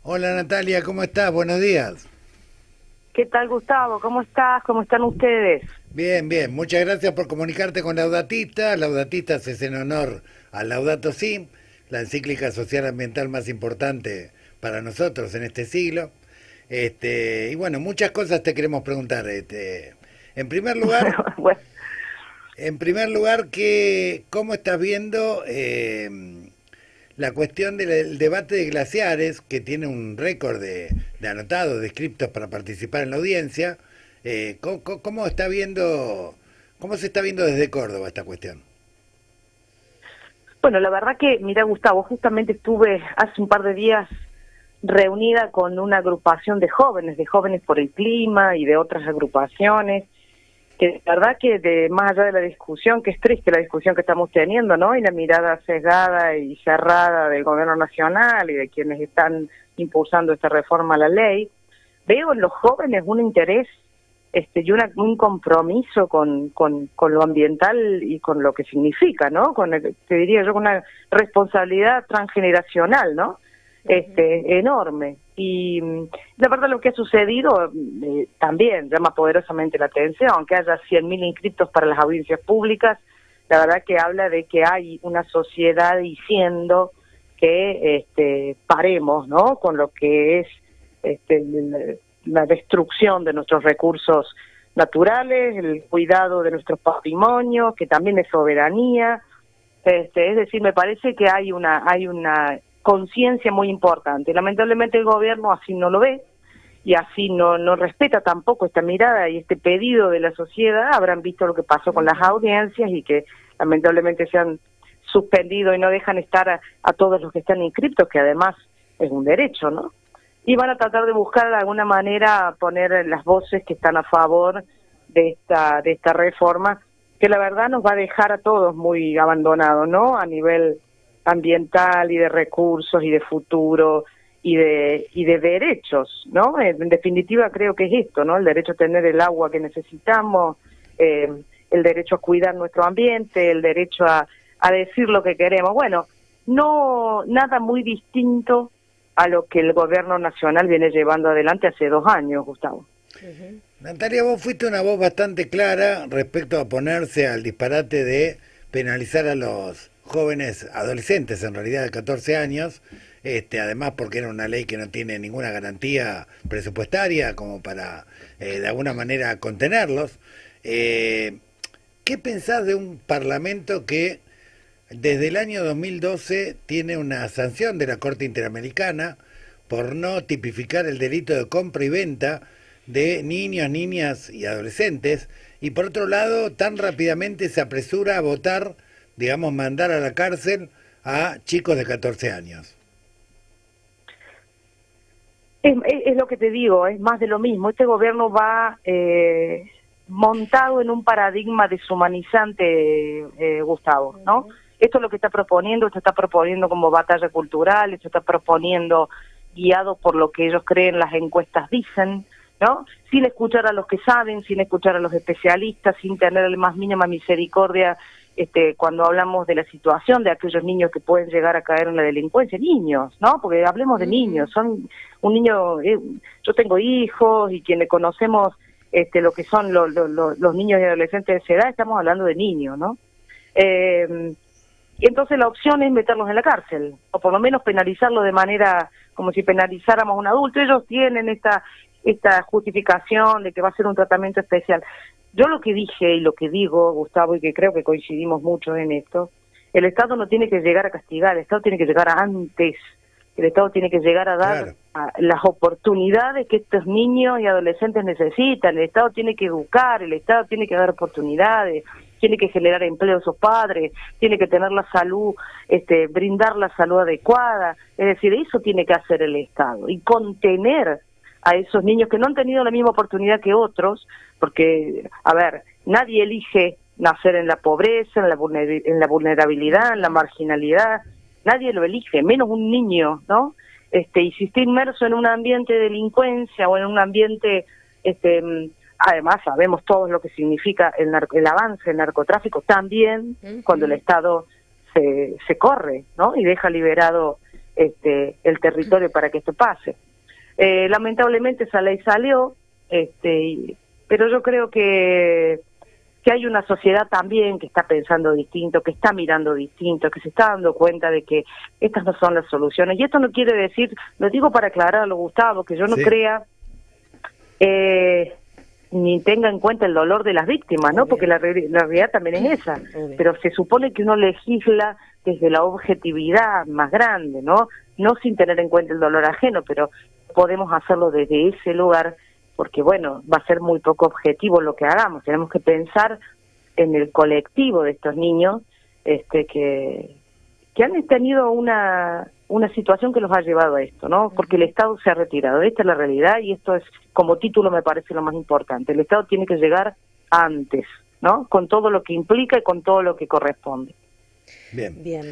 Hola Natalia, ¿cómo estás? Buenos días. ¿Qué tal, Gustavo? ¿Cómo estás? ¿Cómo están ustedes? Bien, bien. Muchas gracias por comunicarte con Laudatistas. Laudatistas es en honor a Laudato Si, la encíclica social ambiental más importante para nosotros en este siglo. Y bueno, muchas cosas te queremos preguntar. En primer lugar, Bueno, ¿cómo estás viendo la cuestión del debate de glaciares, que tiene un récord de anotados, de inscriptos para participar en la audiencia? ¿Cómo está viendo, cómo se está viendo desde Córdoba esta cuestión? bueno, la verdad que, mira, Gustavo, justamente estuve hace un par de días reunida con una agrupación de jóvenes por el clima y de otras agrupaciones, que la verdad que más allá de la discusión, que es triste la discusión que estamos teniendo, ¿no? Y la mirada sesgada y cerrada del gobierno nacional y de quienes están impulsando esta reforma a la ley, veo en los jóvenes un interés y un compromiso con lo ambiental y con lo que significa, ¿no? Te diría yo, con una responsabilidad transgeneracional, ¿no? Enorme. Y la verdad lo que ha sucedido también llama poderosamente la atención, aunque haya 100.000 inscritos para las audiencias públicas, la verdad que habla de que hay una sociedad diciendo que paremos, ¿no? Con lo que es la destrucción de nuestros recursos naturales, el cuidado de nuestros patrimonios, que también es soberanía. Es decir, me parece que hay una conciencia muy importante. Lamentablemente el gobierno así no lo ve y así no respeta tampoco esta mirada y este pedido de la sociedad. Habrán visto lo que pasó con las audiencias y que lamentablemente se han suspendido y no dejan estar a todos los que están inscritos, que además es un derecho, ¿no? Y van a tratar de buscar de alguna manera poner las voces que están a favor de esta reforma, que la verdad nos va a dejar a todos muy abandonados, ¿no? A nivel ambiental y de recursos y de futuro y de derechos, ¿no? En definitiva creo que es esto, ¿no? El derecho a tener el agua que necesitamos, el derecho a cuidar nuestro ambiente, el derecho a decir lo que queremos. Bueno, no nada muy distinto a lo que el gobierno nacional viene llevando adelante hace 2 años, Gustavo. Natalia, vos fuiste una voz bastante clara respecto a ponerse al disparate de penalizar a los jóvenes adolescentes, en realidad de 14 años, además porque era una ley que no tiene ninguna garantía presupuestaria como para de alguna manera contenerlos. ¿Qué pensás de un parlamento que desde el año 2012 tiene una sanción de la Corte Interamericana por no tipificar el delito de compra y venta de niños, niñas y adolescentes, y por otro lado tan rápidamente se apresura a votar, digamos, mandar a la cárcel a chicos de 14 años? Es lo que te digo, es más de lo mismo. Este gobierno va montado en un paradigma deshumanizante, Gustavo, ¿no? Esto es lo que esto está proponiendo como batalla cultural, esto está proponiendo guiado por lo que ellos creen las encuestas dicen, ¿no? Sin escuchar a los que saben, sin escuchar a los especialistas, sin tener la más mínima misericordia cuando hablamos de la situación de aquellos niños que pueden llegar a caer en la delincuencia, niños, ¿no? Porque hablemos de niños, son un niño, yo tengo hijos y quienes conocemos lo que son los niños y adolescentes de esa edad, estamos hablando de niños, ¿no? Y entonces la opción es meterlos en la cárcel, o por lo menos penalizarlos de manera como si penalizáramos a un adulto. Ellos tienen esta justificación de que va a ser un tratamiento especial. Yo lo que dije y lo que digo, Gustavo, y que creo que coincidimos mucho en esto, el Estado no tiene que llegar a castigar, el Estado tiene que llegar antes, el Estado tiene que llegar a dar Claro. las oportunidades que estos niños y adolescentes necesitan, el Estado tiene que educar, el Estado tiene que dar oportunidades, tiene que generar empleo a sus padres, tiene que tener la salud, brindar la salud adecuada, es decir, eso tiene que hacer el Estado, y contener a esos niños que no han tenido la misma oportunidad que otros, porque, a ver, nadie elige nacer en la pobreza, en la vulnerabilidad, en la marginalidad, nadie lo elige, menos un niño, ¿no? Y si está inmerso en un ambiente de delincuencia o en un ambiente, además sabemos todos lo que significa el avance del narcotráfico también, cuando el Estado se corre, ¿no? Y deja liberado el territorio para que esto pase. Lamentablemente esa ley salió, pero yo creo que hay una sociedad también que está pensando distinto, que está mirando distinto, que se está dando cuenta de que estas no son las soluciones. Y esto no quiere decir, lo digo para aclararlo, Gustavo, que yo no crea ni tenga en cuenta el dolor de las víctimas, ¿no? Porque la realidad también es esa. Pero se supone que uno legisla desde la objetividad más grande, ¿no? No sin tener en cuenta el dolor ajeno, pero podemos hacerlo desde ese lugar, porque bueno, va a ser muy poco objetivo lo que hagamos. Tenemos que pensar en el colectivo de estos niños que han tenido una situación que los ha llevado a esto, ¿no? Porque el Estado se ha retirado. Esta es la realidad y esto es, como título me parece lo más importante. El Estado tiene que llegar antes, ¿no? Con todo lo que implica y con todo lo que corresponde. Bien.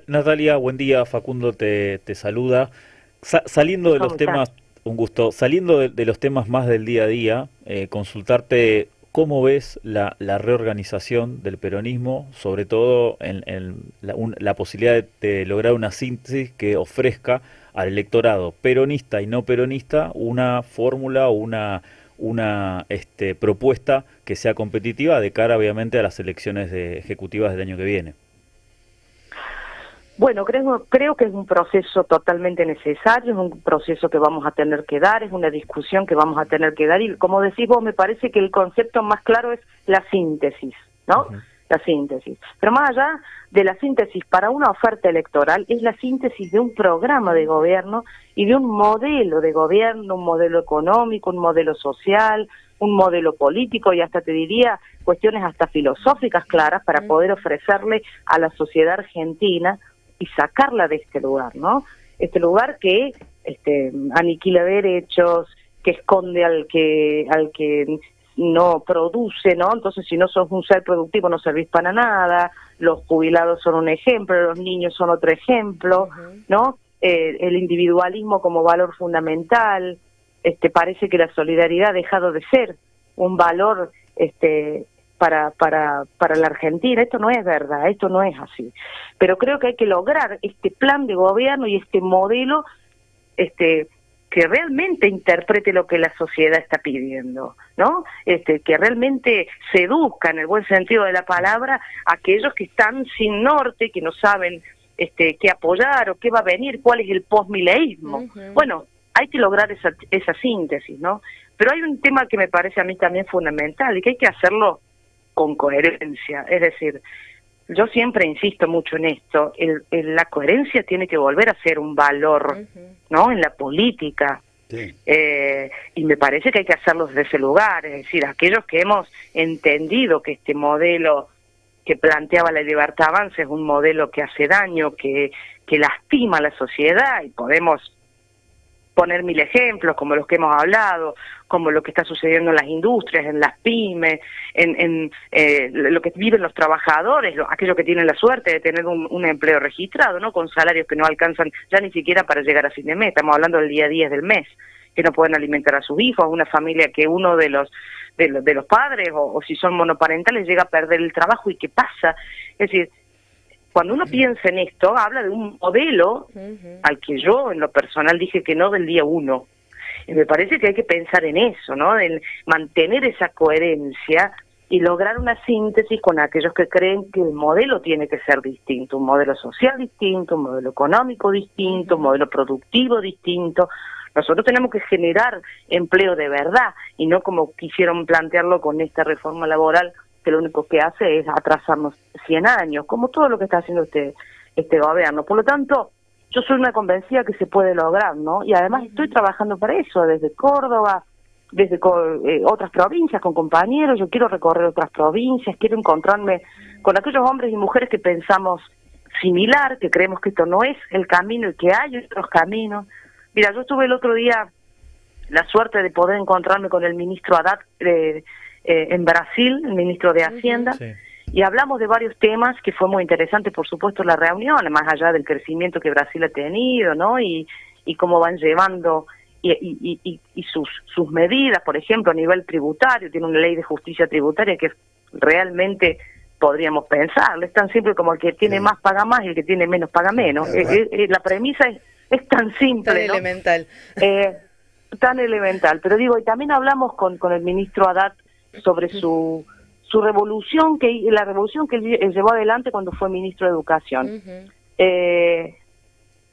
Natalia, buen día. Facundo te saluda. Saliendo de los temas... Un gusto. Saliendo de los temas más del día a día, consultarte cómo ves la reorganización del peronismo, sobre todo en la posibilidad de lograr una síntesis que ofrezca al electorado peronista y no peronista una fórmula o una propuesta que sea competitiva de cara, obviamente, a las elecciones ejecutivas del año que viene. Bueno, creo que es un proceso totalmente necesario, es un proceso que vamos a tener que dar, es una discusión que vamos a tener que dar y como decís vos, me parece que el concepto más claro es la síntesis, ¿no? La síntesis. Pero más allá de la síntesis para una oferta electoral, es la síntesis de un programa de gobierno y de un modelo de gobierno, un modelo económico, un modelo social, un modelo político y hasta te diría cuestiones hasta filosóficas claras para poder ofrecerle a la sociedad argentina y sacarla de este lugar, ¿no? Este lugar que aniquila derechos, que esconde al que no produce, ¿no? Entonces, si no sos un ser productivo, no servís para nada. Los jubilados son un ejemplo, los niños son otro ejemplo, ¿no? El individualismo como valor fundamental. Parece que la solidaridad ha dejado de ser un valor para la Argentina. Esto no es verdad, esto no es así. Pero creo que hay que lograr este plan de gobierno y este modelo que realmente interprete lo que la sociedad está pidiendo, ¿no? Que realmente seduzca, en el buen sentido de la palabra, a aquellos que están sin norte, que no saben qué apoyar o qué va a venir, cuál es el postmileísmo. Bueno, hay que lograr esa síntesis, ¿no? Pero hay un tema que me parece a mí también fundamental y que hay que hacerlo con coherencia. Es decir, yo siempre insisto mucho en esto, la coherencia tiene que volver a ser un valor, ¿no? En la política. Sí. Y me parece que hay que hacerlo desde ese lugar, es decir, aquellos que hemos entendido que este modelo que planteaba la Libertad Avanza es un modelo que hace daño, que lastima a la sociedad, y podemos poner mil ejemplos, como los que hemos hablado, como lo que está sucediendo en las industrias, en las pymes, en lo que viven los trabajadores, aquellos que tienen la suerte de tener un empleo registrado, ¿no? Con salarios que no alcanzan ya ni siquiera para llegar a fin de mes. Estamos hablando del día 10 del mes, que no pueden alimentar a sus hijos, una familia que uno de los padres, o si son monoparentales, llega a perder el trabajo. ¿Y qué pasa? Es decir, cuando uno piensa en esto, habla de un modelo al que yo, en lo personal, dije que no del día 1. Y me parece que hay que pensar en eso, ¿no? En mantener esa coherencia y lograr una síntesis con aquellos que creen que el modelo tiene que ser distinto, un modelo social distinto, un modelo económico distinto, un modelo productivo distinto. Nosotros tenemos que generar empleo de verdad y no como quisieron plantearlo con esta reforma laboral, que lo único que hace es atrasarnos 100 años, como todo lo que está haciendo este gobierno. Por lo tanto, yo soy una convencida que se puede lograr, ¿no? Y además estoy trabajando para eso, desde Córdoba, desde otras provincias, con compañeros. Yo quiero recorrer otras provincias, quiero encontrarme con aquellos hombres y mujeres que pensamos similar, que creemos que esto no es el camino y que hay otros caminos. Mira, yo tuve el otro día la suerte de poder encontrarme con el ministro Haddad en Brasil, el ministro de Hacienda, y hablamos de varios temas que fue muy interesante, por supuesto, la reunión, más allá del crecimiento que Brasil ha tenido, ¿no? Y cómo van llevando y sus medidas, por ejemplo, a nivel tributario. Tiene una ley de justicia tributaria que es realmente podríamos pensarlo. Es tan simple como el que tiene más paga más y el que tiene menos paga menos. La premisa es tan simple, tan ¿no? elemental. Tan elemental. Pero digo, y también hablamos con el ministro Haddad sobre su revolución, la revolución que él llevó adelante cuando fue ministro de Educación.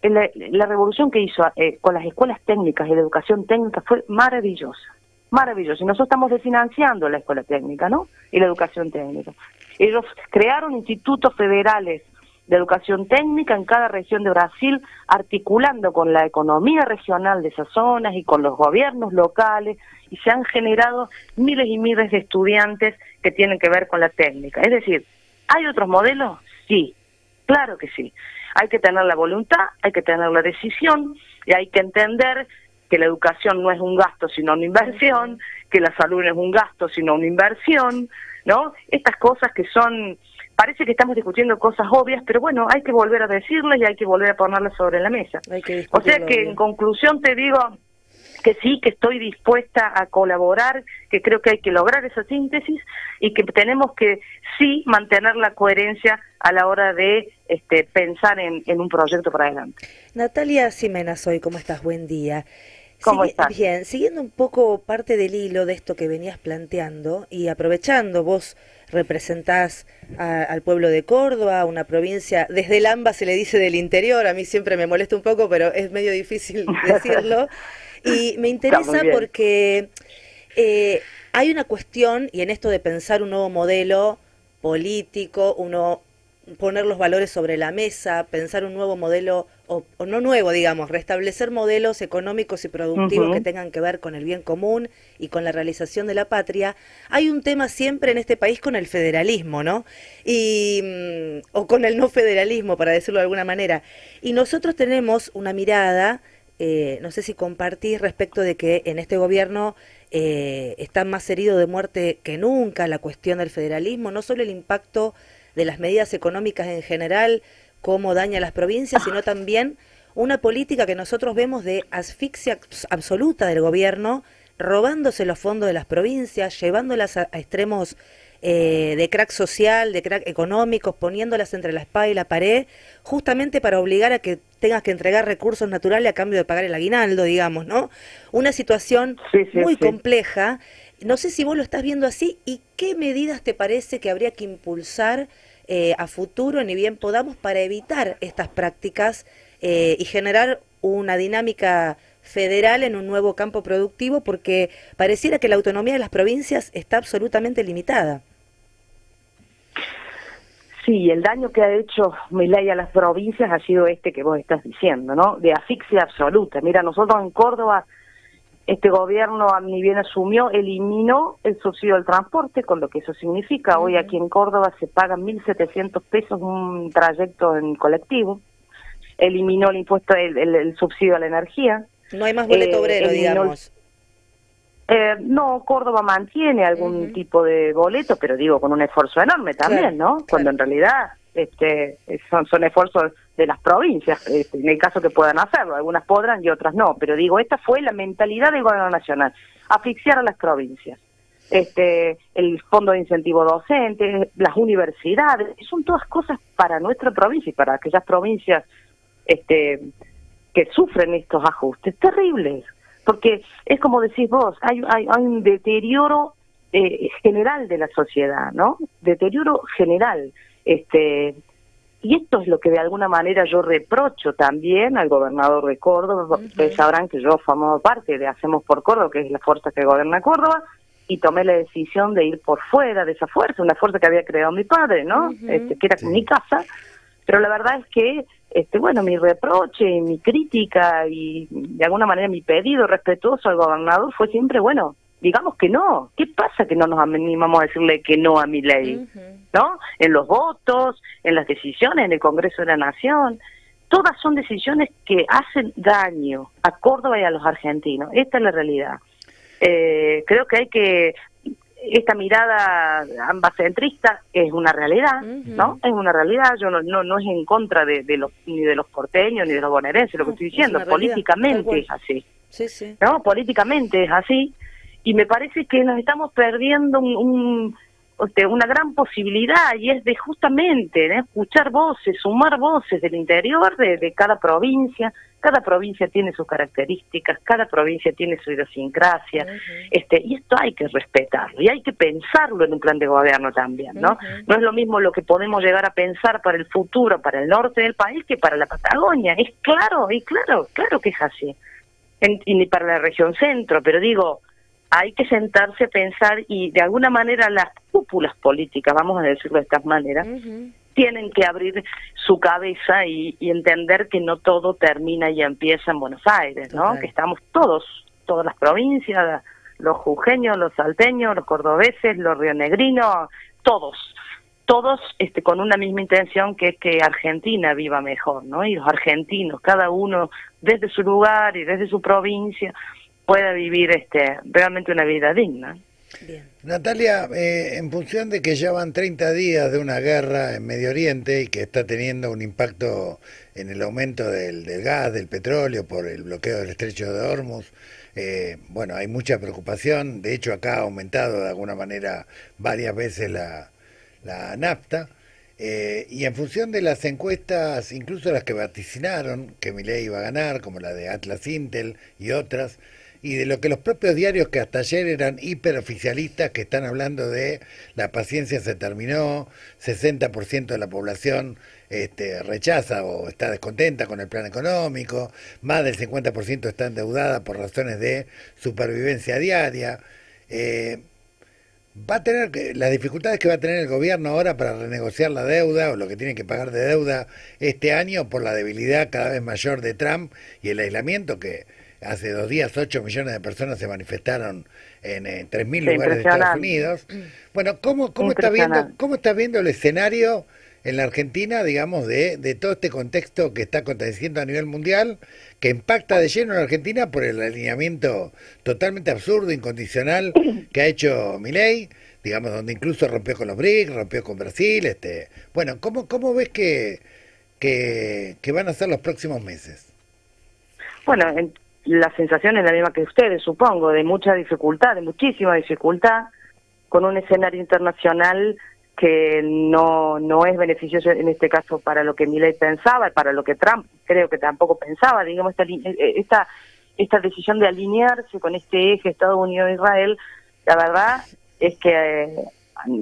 La revolución que hizo con las escuelas técnicas y la educación técnica fue maravillosa. Maravilloso. Y nosotros estamos desfinanciando la escuela técnica, ¿no? Y la educación técnica. Ellos crearon institutos federales de educación técnica en cada región de Brasil, articulando con la economía regional de esas zonas y con los gobiernos locales, y se han generado miles y miles de estudiantes que tienen que ver con la técnica. Es decir, ¿hay otros modelos? Sí, claro que sí. Hay que tener la voluntad, hay que tener la decisión, y hay que entender que la educación no es un gasto sino una inversión, que la salud no es un gasto sino una inversión, ¿no? Estas cosas que son, parece que estamos discutiendo cosas obvias, pero bueno, hay que volver a decirlas y hay que volver a ponerlas sobre la mesa. O sea que en conclusión te digo que sí, que estoy dispuesta a colaborar, que creo que hay que lograr esa síntesis y que tenemos que sí mantener la coherencia a la hora de pensar en un proyecto para adelante. Natalia Ximena, ¿cómo estás? Buen día. ¿Cómo estás? Bien, siguiendo un poco parte del hilo de esto que venías planteando y aprovechando, vos representás al pueblo de Córdoba, una provincia, desde el AMBA se le dice del interior, a mí siempre me molesta un poco, pero es medio difícil decirlo, y me interesa porque hay una cuestión, y en esto de pensar un nuevo modelo político, poner los valores sobre la mesa, pensar un nuevo modelo, o no nuevo, digamos, restablecer modelos económicos y productivos que tengan que ver con el bien común y con la realización de la patria. Hay un tema siempre en este país con el federalismo, ¿no? O con el no federalismo, para decirlo de alguna manera. Y nosotros tenemos una mirada, no sé si compartís, respecto de que en este gobierno está más herido de muerte que nunca la cuestión del federalismo, no solo el impacto de las medidas económicas en general, cómo daña a las provincias, sino también una política que nosotros vemos de asfixia absoluta del gobierno, robándose los fondos de las provincias, llevándolas a extremos de crack social, de crack económicos, poniéndolas entre la espada y la pared, justamente para obligar a que tengas que entregar recursos naturales a cambio de pagar el aguinaldo, digamos, ¿no? Una situación muy compleja. No sé si vos lo estás viendo así, y qué medidas te parece que habría que impulsar a futuro, ni bien podamos, para evitar estas prácticas y generar una dinámica federal en un nuevo campo productivo, porque pareciera que la autonomía de las provincias está absolutamente limitada. Sí, el daño que ha hecho Milei a las provincias ha sido este que vos estás diciendo, ¿no? De asfixia absoluta. Mira, nosotros en Córdoba, este gobierno, ni bien asumió, eliminó el subsidio del transporte, con lo que eso significa. Hoy aquí en Córdoba se pagan 1.700 pesos un trayecto en colectivo. Eliminó el impuesto, el subsidio a la energía. No hay más boleto obrero, digamos. No, Córdoba mantiene algún tipo de boleto, pero digo, con un esfuerzo enorme también, ¿no? Cuando en realidad son esfuerzos de las provincias, en el caso que puedan hacerlo, algunas podrán y otras no, pero digo, esta fue la mentalidad del gobierno nacional, asfixiar a las provincias. El fondo de incentivo docente, las universidades, son todas cosas para nuestra provincia y para aquellas provincias que sufren estos ajustes terribles, porque es como decís vos, hay un deterioro general de la sociedad, ¿no? Deterioro general. Y esto es lo que de alguna manera yo reprocho también al gobernador de Córdoba. Ustedes sabrán que yo formo parte de Hacemos por Córdoba, que es la fuerza que gobierna Córdoba, y tomé la decisión de ir por fuera de esa fuerza, una fuerza que había creado mi padre, ¿no? Que era mi casa. Pero la verdad es que, bueno, mi reproche, mi crítica y de alguna manera mi pedido respetuoso al gobernador fue siempre, bueno, digamos que no. ¿Qué pasa que no nos animamos a decirle que no a Milei? ¿No? En los votos, en las decisiones, en el Congreso de la Nación. Todas son decisiones que hacen daño a Córdoba y a los argentinos. Esta es la realidad. Creo que hay que... Esta mirada ambacentrista es una realidad, ¿no? Es una realidad. Yo no es en contra ni de los porteños ni de los bonaerenses, lo que estoy diciendo. Políticamente es así. Sí. ¿No? Políticamente es así. Y me parece que nos estamos perdiendo un una gran posibilidad, y es de justamente escuchar voces, sumar voces del interior de cada provincia. Cada provincia tiene sus características, cada provincia tiene su idiosincrasia, y esto hay que respetarlo, y hay que pensarlo en un plan de gobierno también, ¿no? No es lo mismo lo que podemos llegar a pensar para el futuro, para el norte del país, que para la Patagonia. Es claro que es así. Y ni para la región centro, pero digo, hay que sentarse a pensar, y de alguna manera las cúpulas políticas, vamos a decirlo de esta manera, tienen que abrir su cabeza y entender que no todo termina y empieza en Buenos Aires, ¿no? Que estamos todas las provincias, los jujeños, los salteños, los cordobeses, los rionegrinos, todos con una misma intención, que es que Argentina viva mejor, ¿no? Y los argentinos, cada uno desde su lugar y desde su provincia, pueda vivir realmente una vida digna. Bien. Natalia, en función de que ya van 30 días de una guerra en Medio Oriente y que está teniendo un impacto en el aumento del gas, del petróleo por el bloqueo del estrecho de Hormuz, bueno, hay mucha preocupación. De hecho, acá ha aumentado de alguna manera varias veces la nafta, y en función de las encuestas, incluso las que vaticinaron que Milei iba a ganar, como la de Atlas Intel y otras, y de lo que los propios diarios que hasta ayer eran hiperoficialistas, que están hablando de la paciencia se terminó, 60% de la población rechaza o está descontenta con el plan económico, más del 50% está endeudada por razones de supervivencia diaria. Va a tener las dificultades que va a tener el gobierno ahora para renegociar la deuda o lo que tiene que pagar de deuda este año por la debilidad cada vez mayor de Trump y el aislamiento, que hace 2 días 8 millones de personas se manifestaron en 3.000 lugares de Estados Unidos. Bueno, ¿cómo está viendo el escenario en la Argentina, digamos, de todo este contexto que está aconteciendo a nivel mundial, que impacta de lleno en la Argentina por el alineamiento totalmente absurdo, incondicional que ha hecho Milei, digamos, donde incluso rompió con los BRICS, rompió con Brasil? Bueno, ¿cómo ves que van a ser los próximos meses? Bueno, la sensación es la misma que ustedes, supongo, de mucha dificultad, de muchísima dificultad, con un escenario internacional que no es beneficioso en este caso para lo que Milei pensaba, para lo que Trump creo que tampoco pensaba. Digamos, esta decisión de alinearse con este eje Estados Unidos-Israel, la verdad es que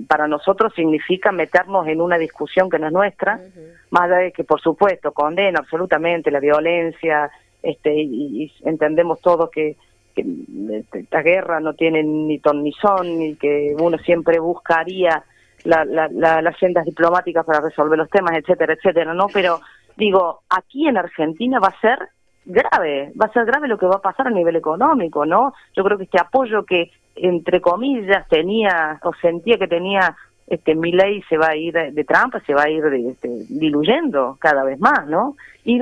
para nosotros significa meternos en una discusión que no es nuestra, más allá de que, por supuesto, condena absolutamente la violencia, y entendemos todos que esta guerra no tiene ni ton ni son, y que uno siempre buscaría las sendas diplomáticas para resolver los temas, etcétera, etcétera, ¿no? Pero digo, aquí en Argentina va a ser grave lo que va a pasar a nivel económico, ¿no? Yo creo que este apoyo que, entre comillas, tenía o sentía que tenía Milei se va a ir de Trump, se va a ir diluyendo cada vez más, ¿no? Y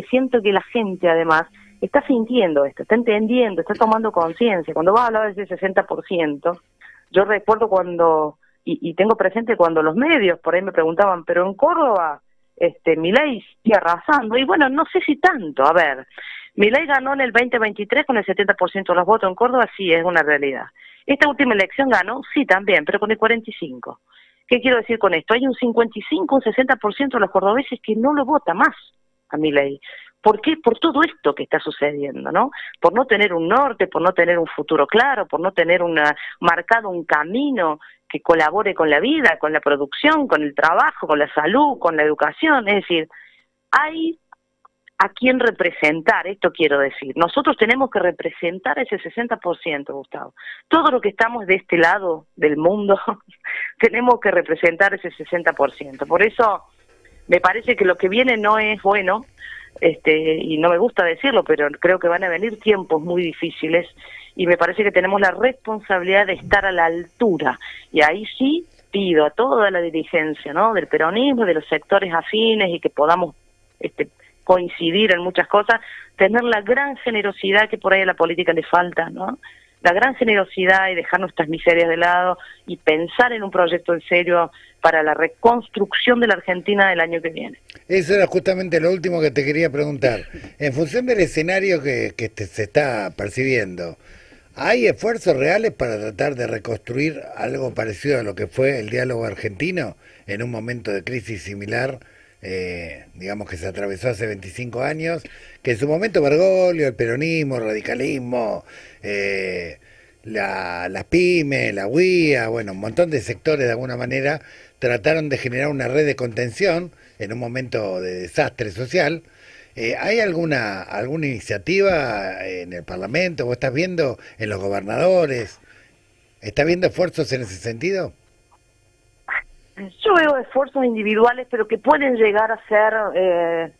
siento que la gente además está sintiendo esto, está entendiendo, está tomando conciencia. Cuando vas a hablar de ese 60%, yo recuerdo cuando, y tengo presente cuando los medios por ahí me preguntaban, pero en Córdoba Milei sigue arrasando, y bueno, no sé si tanto. A ver, Milei ganó en el 2023 con el 70% de los votos en Córdoba, sí, es una realidad. Esta última elección ganó, sí, también, pero con el 45%. ¿Qué quiero decir con esto? Hay un 55, un 60% de los cordobeses que no lo vota más a Milei. ¿Por qué? Por todo esto que está sucediendo, ¿no? Por no tener un norte, por no tener un futuro claro, por no tener marcado un camino que colabore con la vida, con la producción, con el trabajo, con la salud, con la educación. Es decir, hay a quién representar, esto quiero decir. Nosotros tenemos que representar ese 60%, Gustavo. Todo lo que estamos de este lado del mundo, tenemos que representar ese 60%. Por eso me parece que lo que viene no es bueno, y no me gusta decirlo, pero creo que van a venir tiempos muy difíciles, y me parece que tenemos la responsabilidad de estar a la altura. Y ahí sí pido a toda la dirigencia, ¿no?, del peronismo, de los sectores afines, y que podamos coincidir en muchas cosas, tener la gran generosidad que por ahí a la política le falta, ¿no? La gran generosidad, y dejar nuestras miserias de lado y pensar en un proyecto en serio para la reconstrucción de la Argentina del año que viene. Eso era justamente lo último que te quería preguntar. En función del escenario que se está percibiendo, ¿Hay esfuerzos reales para tratar de reconstruir algo parecido a lo que fue el diálogo argentino en un momento de crisis similar, digamos que se atravesó hace 25 años, que en su momento Bergoglio, el peronismo, el radicalismo, las pymes, la UIA, bueno, un montón de sectores de alguna manera trataron de generar una red de contención en un momento de desastre social? ¿Hay alguna iniciativa en el Parlamento? ¿Vos estás viendo en los gobernadores? ¿Estás viendo esfuerzos en ese sentido? Yo veo esfuerzos individuales, pero que pueden llegar a ser,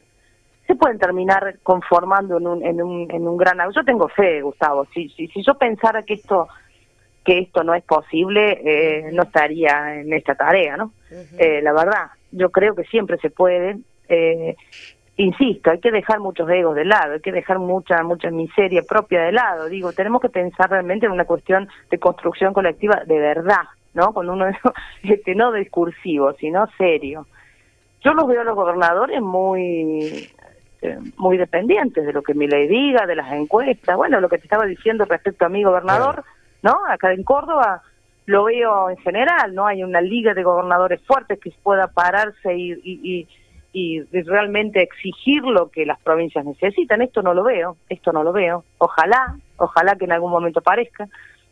se pueden terminar conformando en un gran... Yo tengo fe, Gustavo. Si yo pensara que esto no es posible, no estaría en esta tarea, ¿no? La verdad, yo creo que siempre se puede. Insisto, hay que dejar muchos egos de lado, hay que dejar mucha miseria propia de lado. Digo, tenemos que pensar realmente en una cuestión de construcción colectiva de verdad, ¿no? Con uno no discursivo, sino serio. Yo los veo a los gobernadores muy dependientes de lo que Milei diga, de las encuestas. Bueno, lo que te estaba diciendo respecto a mi gobernador, ¿no? Acá en Córdoba lo veo en general, ¿no? Hay una liga de gobernadores fuertes que pueda pararse y realmente exigir lo que las provincias necesitan. Esto no lo veo. Ojalá que en algún momento aparezca,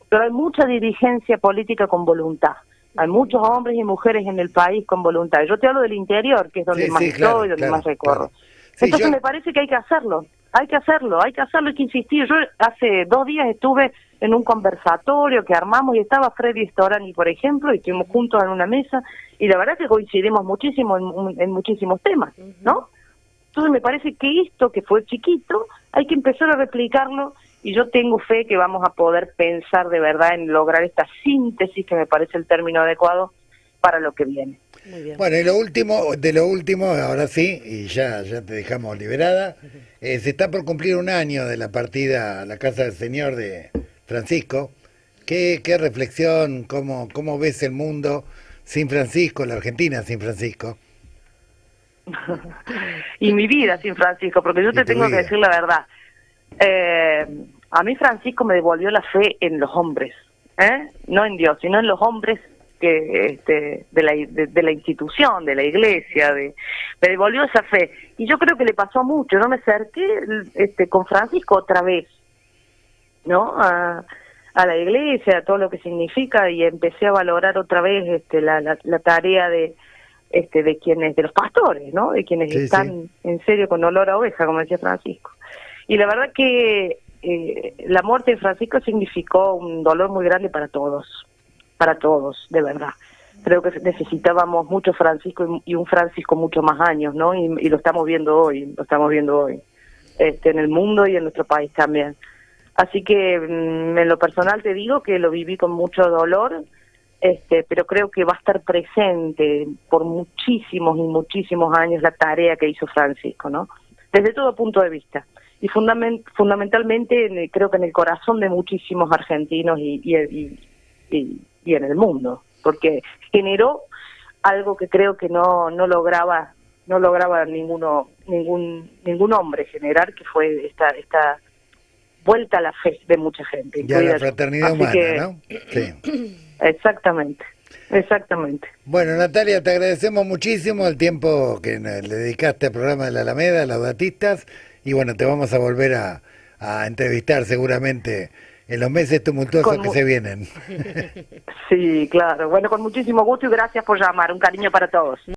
pero hay mucha dirigencia política con voluntad. Hay muchos hombres y mujeres en el país con voluntad. Yo te hablo del interior, que es donde más estoy, donde más recorro. Claro. Sí, entonces me parece que hay que hacerlo, hay que insistir. Yo hace 2 días estuve en un conversatorio que armamos y estaba Freddy Storani, por ejemplo, y estuvimos juntos en una mesa, y la verdad que coincidimos muchísimo en muchísimos temas, ¿no? Entonces me parece que esto, que fue chiquito, hay que empezar a replicarlo, y yo tengo fe que vamos a poder pensar de verdad en lograr esta síntesis, que me parece el término adecuado para lo que viene. Muy bien. Bueno, y lo último, ahora sí, y ya te dejamos liberada, se está por cumplir 1 año de la partida a la Casa del Señor de Francisco. ¿Qué reflexión, cómo ves el mundo sin Francisco, la Argentina sin Francisco? Y mi vida sin Francisco, porque yo te tengo que decir la verdad. A mí Francisco me devolvió la fe en los hombres, no en Dios, sino en los hombres que de la institución, de la iglesia, me devolvió esa fe. Y yo creo que le pasó mucho. Yo me acerqué con Francisco otra vez, ¿no? A la iglesia, a todo lo que significa, y empecé a valorar otra vez la tarea de los pastores, ¿no? De quienes están en serio con olor a oveja, como decía Francisco. Y la verdad que la muerte de Francisco significó un dolor muy grande para todos, de verdad. Creo que necesitábamos mucho Francisco y un Francisco mucho más años, ¿no? Y lo estamos viendo hoy, en el mundo y en nuestro país también. Así que en lo personal te digo que lo viví con mucho dolor, pero creo que va a estar presente por muchísimos y muchísimos años la tarea que hizo Francisco, ¿no? Desde todo punto de vista. Y fundamentalmente creo que en el corazón de muchísimos argentinos y en el mundo, porque generó algo que creo que no lograba ningún hombre generar, que fue esta vuelta a la fe de mucha gente. Y a la fraternidad humana, ¿no? Sí. Exactamente. Bueno, Natalia, te agradecemos muchísimo el tiempo que le dedicaste al programa de la Alameda, Laudatistas, y bueno, te vamos a volver a entrevistar seguramente en los meses tumultuosos que se vienen. Sí, claro. Bueno, con muchísimo gusto y gracias por llamar. Un cariño para todos.